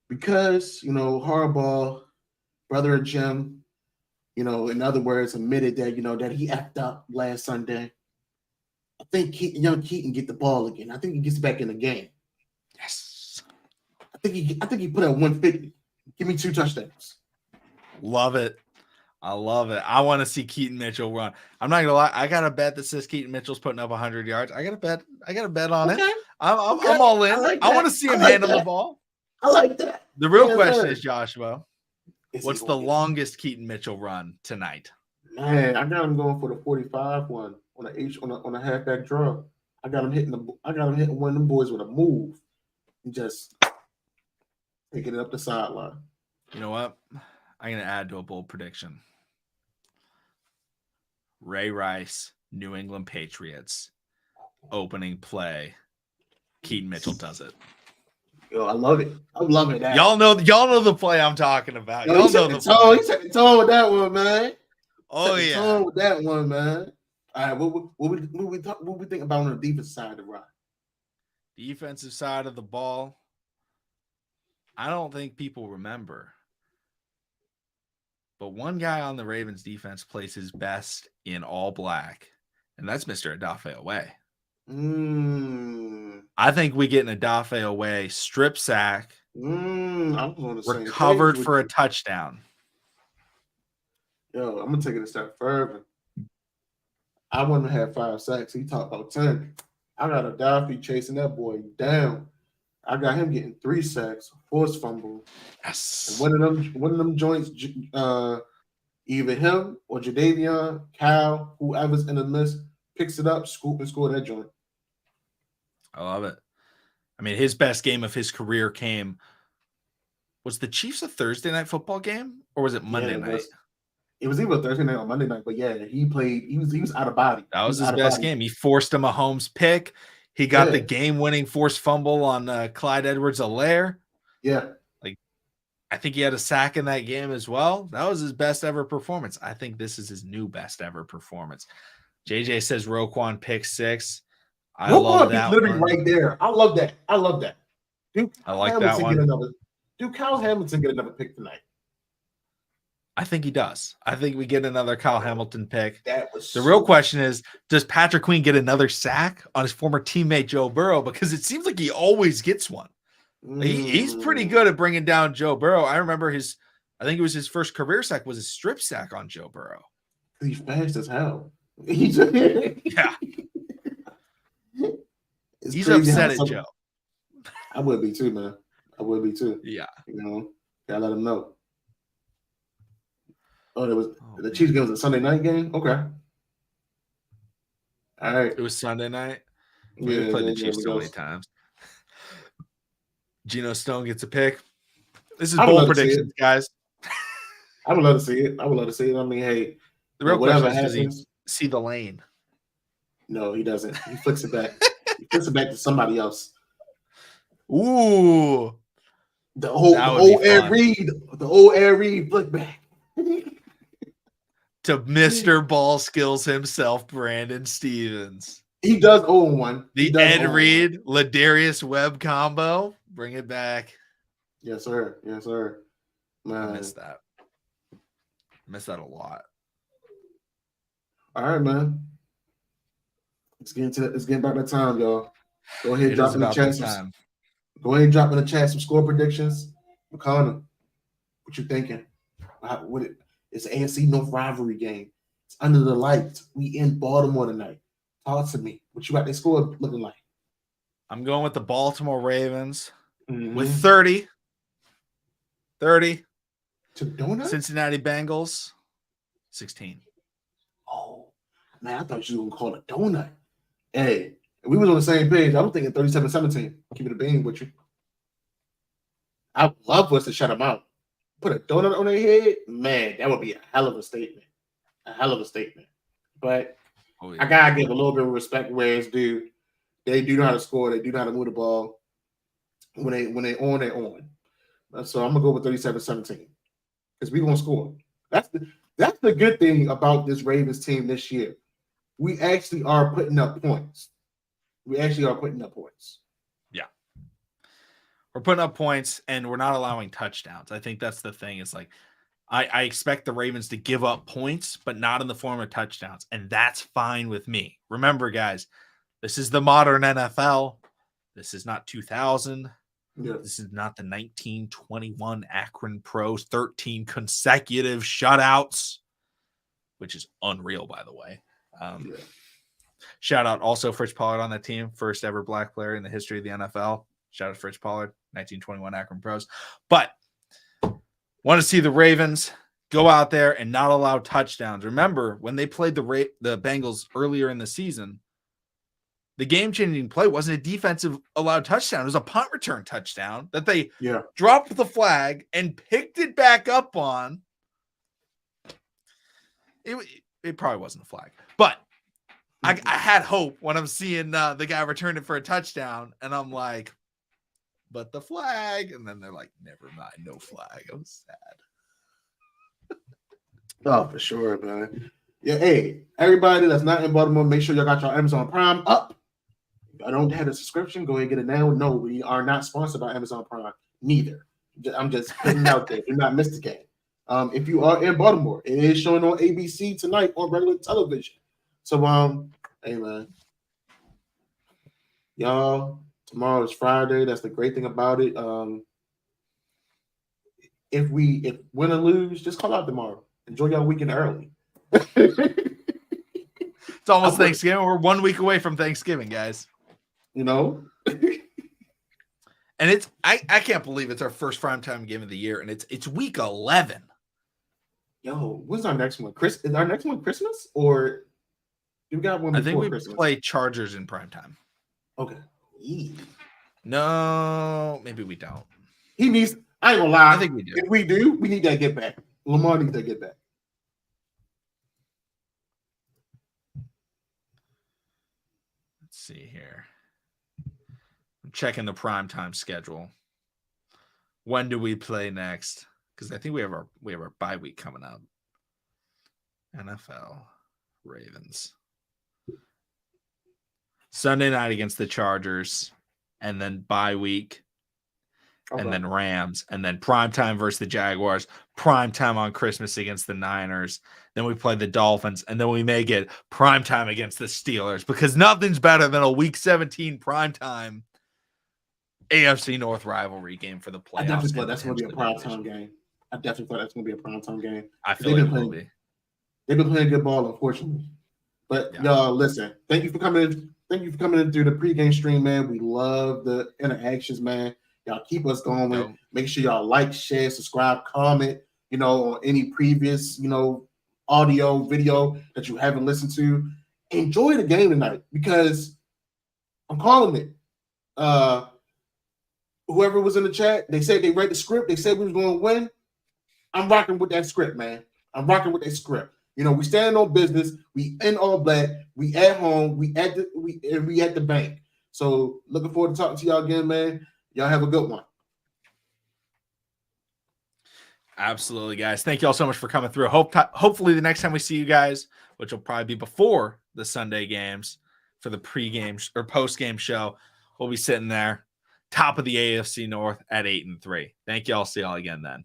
Because, Harbaugh, brother of Jim, in other words, admitted that, that he effed up last Sunday. I think young Keaton get the ball again. I think he gets back in the game. Yes. I think he put up 150. Give me 2 touchdowns. Love it. I love it. I want to see Keaton Mitchell run. I'm not gonna lie. I got a bet that says Keaton Mitchell's putting up 100 yards. I got a bet on it. I'm all in. I want to see him handle the ball. I like that. The real question is, Joshua, what's the longest Keaton Mitchell run tonight? Man, I got him going for the 45 one on a halfback draw. I got him hitting one of them boys with a move and just taking it up the sideline. You know what? I'm gonna add to a bold prediction. Ray Rice, New England Patriots, opening play. Keaton Mitchell does it. Yo, I love it. I'm loving that. Y'all know the play I'm talking about. Yo, y'all know the play. He set the tone with that one, man. Oh yeah, tone with that one, man. All right, what we think about on the defensive side of the rock? Defensive side of the ball. I don't think people remember, but one guy on the Ravens defense plays his best in all black, and that's Mr. Odafe Oweh. I think we get an Odafe Oweh strip sack, recovered for a touchdown. Yo, I'm gonna take it a step further. I want to have 5 sacks. He talked about 10. I got Odafe chasing that boy down. I got him getting 3 sacks, forced fumble. Yes. And one of them joints, either him or Jadeveon, Cal, whoever's in the midst, picks it up, scoop and score that joint. I love it. I mean, his best game of his career was the Chiefs a Thursday night football game or was it Monday night? It was either Thursday night or Monday night, but yeah, he played. He was out of body. That was his best game. He forced a Mahomes pick. He got the game-winning forced fumble on Clyde Edwards-Helaire. Yeah. I think he had a sack in that game as well. That was his best ever performance. I think this is his new best ever performance. JJ says Roquan pick 6. I love that literally one. Right there. I love that. Dude, I like that one. Kyle Hamilton get another pick tonight? I think he does. I think we get another Kyle Hamilton pick. The real question is, does Patrick Queen get another sack on his former teammate Joe Burrow? Because it seems like he always gets one. He's pretty good at bringing down Joe Burrow. I remember I think it was his first career sack was a strip sack on Joe Burrow. He's fast as hell. Yeah. He's upset at Joe. I would be too, man. I would be too. Yeah. Gotta let him know. Oh, the Chiefs game was a Sunday night game? Okay. All right. It was Sunday night. We played the Chiefs so many times. Geno Stone gets a pick. This is bold predictions, guys. I would love to see it. I mean, hey, the real question is, does he see the lane? No, he doesn't. He flicks it back. He flicks it back to somebody else. Ooh. The old Air Reed flick back. To Mr. Ball Skills himself, Brandon Stevens. He does own one. The Ed Reed, Ladarius Webb combo. Bring it back. Yes, sir. Man. I missed that. A lot. All right, man. It's getting about that time, y'all. Go ahead and drop in the chat. Go ahead and drop in the chat some score predictions. McConnell, what you thinking? It's an AFC North rivalry game. It's under the lights. We in Baltimore tonight. Talk to me. What you got their score looking like? I'm going with the Baltimore Ravens with 30. 30. To donut? Cincinnati Bengals, 16. Oh, man, I thought you were going to call it a donut. Hey, we was on the same page. I was thinking 37-17. Keep it a bean with you. I would love for us to shut them out. Put a donut on their head, man, that would be a hell of a statement. A hell of a statement. But I got to give a little bit of respect where it's due. They do know how to score. They do know how to move the ball. When they on, they're on. So I'm going to go with 37-17. Because we're going to score. That's the good thing about this Ravens team this year. We actually are putting up points. Yeah. We're putting up points, and we're not allowing touchdowns. I think that's the thing. It's like I expect the Ravens to give up points, but not in the form of touchdowns, and that's fine with me. Remember, guys, this is the modern NFL. This is not 2000. Yeah. This is not the 1921 Akron Pros, 13 consecutive shutouts, which is unreal, by the way. Shout out also Fritz Pollard on that team, first ever black player in the history of the NFL. Shout out Fritz Pollard, 1921 Akron Pros. But want to see the Ravens go out there and not allow touchdowns. Remember, when they played the Bengals earlier in the season, the game-changing play wasn't a defensive allowed touchdown. It was a punt return touchdown that they dropped the flag and picked it back up on. It probably wasn't a flag. But I had hope when I'm seeing the guy return it for a touchdown, and I'm like, but the flag. And then they're like, never mind, no flag. I was sad. Oh, for sure, man. Yeah, hey, everybody that's not in Baltimore, make sure y'all got your Amazon Prime up. If I don't have a subscription, go ahead and get it now. No, we are not sponsored by Amazon Prime. Neither. I'm just putting it out there. Do not miss the game. If you are in Baltimore, it is showing on ABC tonight on regular television. So, hey, man. Y'all, tomorrow is Friday. That's the great thing about it. If win or lose, just call out tomorrow. Enjoy your weekend early. It's almost Thanksgiving. We're 1 week away from Thanksgiving, guys. You know? And it's I can't believe it's our first primetime game of the year, and it's week 11. Yo, when's our next one? Is our next one Christmas, or we got one before Christmas? I think we play Chargers in primetime. Okay. No, maybe we don't. He needs. I ain't gonna lie. I think we do. If we do, we need that get back. Lamar needs that get back. Let's see here. I'm checking the primetime schedule. When do we play next? Because I think we have our bye week coming up. NFL Ravens. Sunday night against the Chargers, and then bye week, and then Rams, and then primetime versus the Jaguars, primetime on Christmas against the Niners. Then we play the Dolphins, and then we may get primetime against the Steelers, because nothing's better than a Week 17 primetime AFC North rivalry game for the playoffs. I definitely thought that's going to be a primetime game. I feel like it will be. They've been playing good ball, unfortunately. But y'all, listen. Thank you for coming in. Thank you for coming in through the pregame stream, man. We love the interactions, man. Y'all keep us going. Make sure y'all like, share, subscribe, comment, on any previous, audio, video that you haven't listened to. Enjoy the game tonight, because I'm calling it. Whoever was in the chat, they said they read the script. They said we was going to win. I'm rocking with that script, man. I'm rocking with that script. We stand on business. We in all black. We at home. We at the bank. So looking forward to talking to y'all again, man. Y'all have a good one. Absolutely, guys. Thank you all so much for coming through. Hopefully the next time we see you guys, which will probably be before the Sunday games for the pregame or post-game show, we'll be sitting there top of the AFC North at 8-3. Thank you all. See y'all again then.